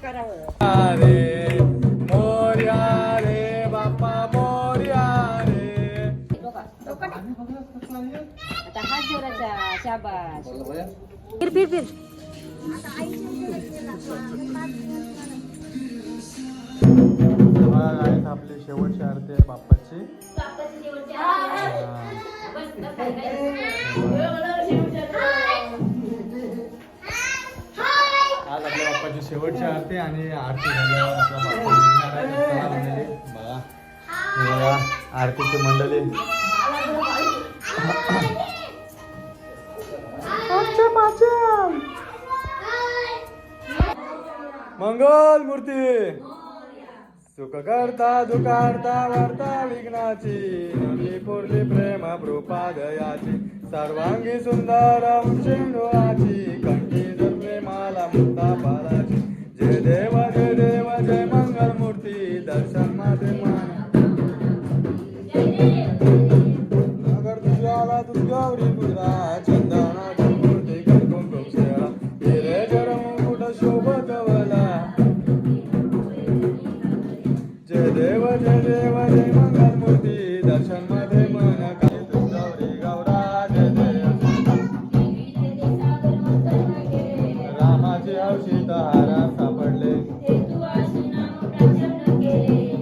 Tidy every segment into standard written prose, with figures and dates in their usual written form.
रे मोर्या रे बाप्पा मोर्या रे. आता हात जोराचा शाबास. फिर फिर फिर. आपली शेवटची आरती आहे बाप्पाची. आज आपल्या बाप्पाची शेवटची आरती आणि आरती झाल्यावर आपला बाप्पा निघणार आहे. चला मंडळी बघा आरतीची मंडळी. मंगल मूर्ती सुख करता दुकारता वार्ता विघ्नाची नवली पोरली प्रेम प्रोपादयाची सर्वांगी सुंदर शेंडोळाची कंठी जर प्रेमाला मुक्ता पालाची. जय देव जय देव जय मंगल मूर्ती दर्शन माझे मान नगर तुझ्याला दुर्गौरी पुरा चंदनाची मूर्ती कुंकुम शेळा हिरे जर मुकुट शोभत वला. जय देव जय मंगल मूर्ती दर्शन मध्ये मन काय गौरी गौरा जय जय. रामाचे औषध हारा सापडले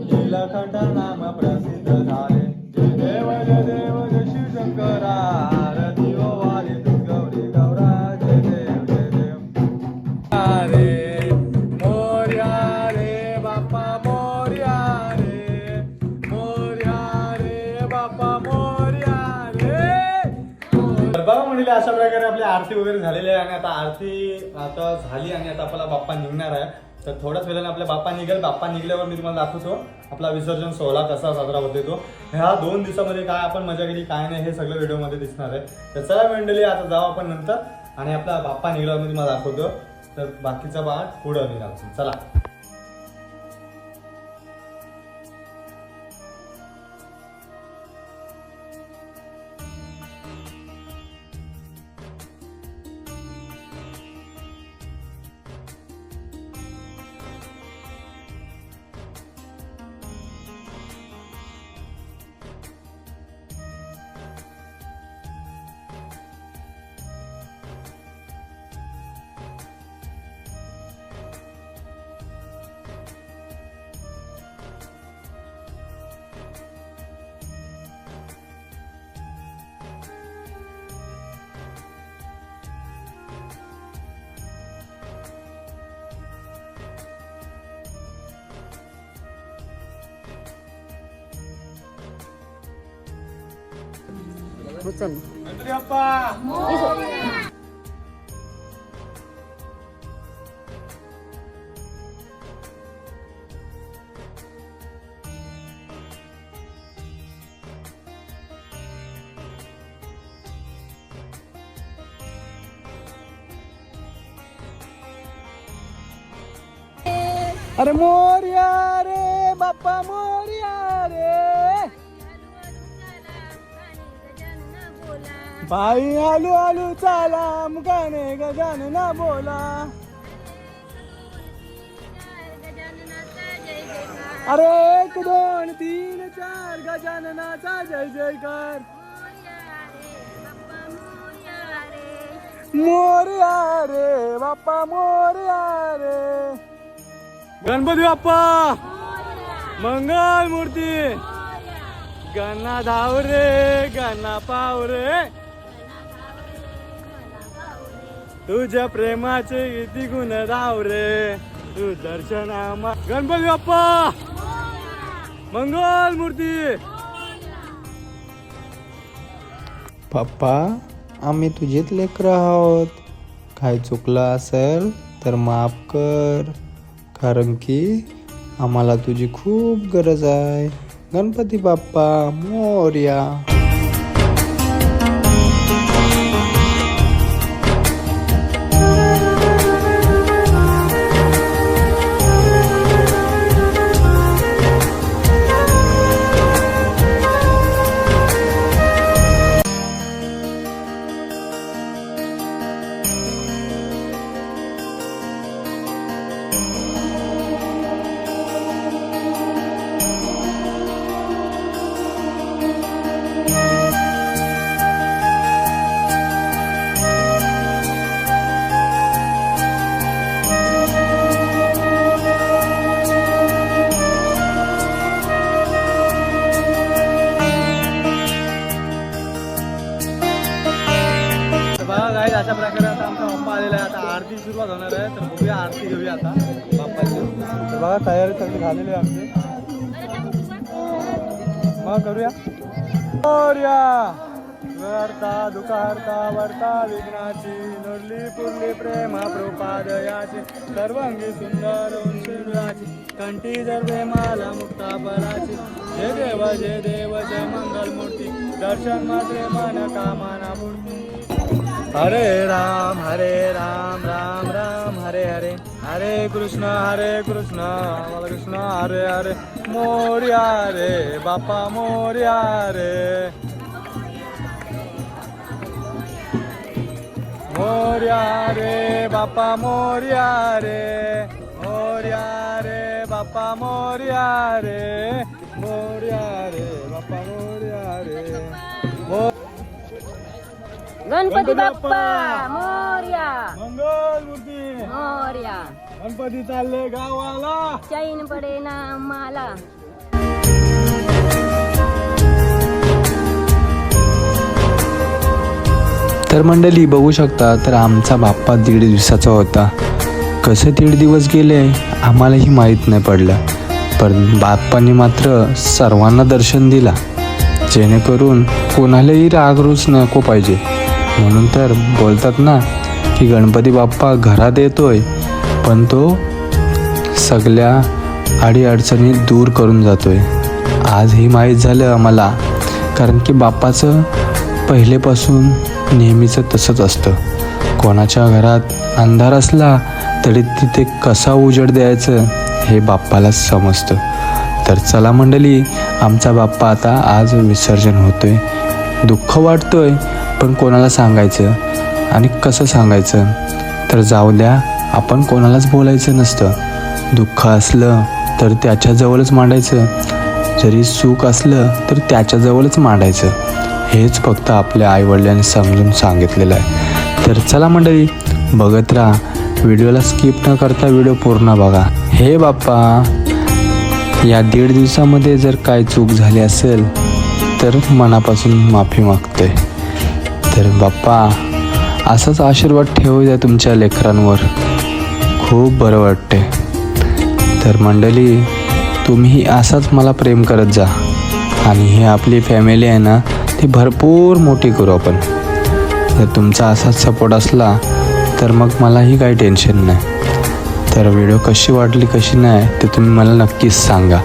नीलकंठ नाम प्रसिद्ध झाले. जय देव जय शिवशंकरा आरती ओवाळी गौरी गौरा जय देव जय देव. रे मोर्या रे बाप्पा मोर्या रे मोर्या रे बाप्पा मोर्या रे. बघा म्हणजे अशा प्रकारे आपली आरती वगैरे झालेली आहे आणि आता आरती आता झाली आणि आता आपला बाप्पा निघणार आहे. तर थोड्याच वेळाने आपल्या बाप्पा निघेल. बाप्पा निघल्यावर मी तुम्हाला दाखवतो आपला विसर्जन सोहळा कसा साजरा होतो तो. ह्या 2 दिवसामध्ये काय आपण मजा केली काय नाही हे सगळं व्हिडिओमध्ये दिसणार आहे. तर चला मंडळी आता जाऊ आपण नंतर आणि आपला बाप्पा निघल्यावर मी तुम्हाला दाखवतो. तर बाकीचा पाठ पुढं मी दाखवतो. चला. उचल. गणपती बाप्पा अरे मोर्या रे बाप्पा मोर्या रे. बाई आलू आलू चाला मुखाने गजानना बोला. अरे 1 2 3 4 गजाननाचा जय जयकार. मोरया रे बाप्पा मोरया रे. गणपती बाप्पा मंगल मूर्ती गणा धाव रे गणा पाव रे. तुझ्या प्रेमाचे किती गुण राव रे तू दर्शना. गणपती बाप्पा मंगल मूर्ती. पप्पा आम्ही तुझेच लेकरं आहोत. काय चुकलं असेल तर माफ कर कारण की आम्हाला तुझी खूप गरज आहे. गणपती बाप्पा मोरया. आता आमचा बाप्पा आलेला आहे. आता आरती सुरुवात होणार आहे, तर बघूया आरती घेऊया आता बाप्पाची. तर बघा तयारी सगळी झालेली आहे आमची. मग करूया. मोरया वर्ता दुःखहर्ता वर्ता विघ्नाची नडली पुरली प्रेमा प्रोपादयाची सर्वांगी सुंदर उंचीची कंठी जरवे माला मुक्ता फलाची जय देव जय मंगल मूर्ती दर्शन मात्रे मन कामना मूर्ती. हरे राम राम राम हरे हरे हरे कृष्ण कृष्ण हरे हरे. मोरया रे बाप्पा मोरया रे. मोरया रे बाप्पा मोरया रे. मोरया रे बाप्पा मोरया रे. मोरया रे बाप्पा मोरया रे. गणपती बाप्पा मोरया. मंगल मूर्ती मोरया. गणपती चालले गावाला. चैन पडे ना मला. तर मंडळी बघू शकता, तर आमचा बाप्पा 1.5 दिवसाचा होता. कसे 1.5 दिवस गेले आम्हालाही माहीत नाही पडलं, पण बाप्पांनी मात्र सर्वांना दर्शन दिला, जेणेकरून कोणालाही राग रोष नको पाहिजे. म्हणून तर बोलतात ना की गणपती बाप्पा घरात येतोय, पण तो सगळ्या अडीअडचणी दूर करून जातोय. आज हे माहीत झालं आम्हाला, कारण की बाप्पाचं पहिलेपासून नेहमीचं तसंच असतं. कोणाच्या घरात अंधार असला तरी तिथे कसा उजेड द्यायचं हे बाप्पाला समजतं. तर चला मंडळी, आमचा बाप्पा आता आज विसर्जन होतोय. दुःख वाटतोय, पण कोणाला सांगायचं आणि कसं सांगायचं, तर जाऊ द्या, आपण कोणालाच बोलायचं नसतं. दुःख असलं तर त्याच्याजवळच मांडायचं, जरी सुख असलं तर त्याच्याजवळच मांडायचं. हेच फक्त आपल्या आईवडिलांनी समजून सांगितलेलं आहे. तर चला मंडळी, बघत राहा, व्हिडिओला स्किप न करता व्हिडिओ पूर्ण बघा. हे बाप्पा, या 1.5 दिवसामध्ये जर काय चूक झाली असेल तर मनापासून माफी मागतोय. तर बाप्पा, असाच आशीर्वाद ठेवू द्या तुमच्या लेकरांवर, खूप बरं वाटते. तर मंडळी, तुम्ही असाच मला प्रेम करत जा, आणि ही आपली फॅमिली आहे ना, ती भरपूर मोठी करू आपण. जर तुमचा असाच सपोर्ट असला तर मग मलाही काही टेन्शन नाही. तर व्हिडिओ कशी वाटली कशी नाही ते तुम्ही मला नक्कीच सांगा.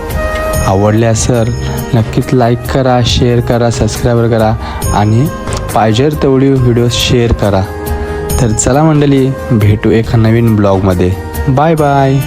आवडले असेल नक्कीच लाईक करा, शेअर करा, सबस्क्राईब करा, आणि पाहिजे तेवढी व्हिडिओ शेअर करा. तर चला मंडळी, भेटू एका नवीन ब्लॉगमध्ये. Bye bye.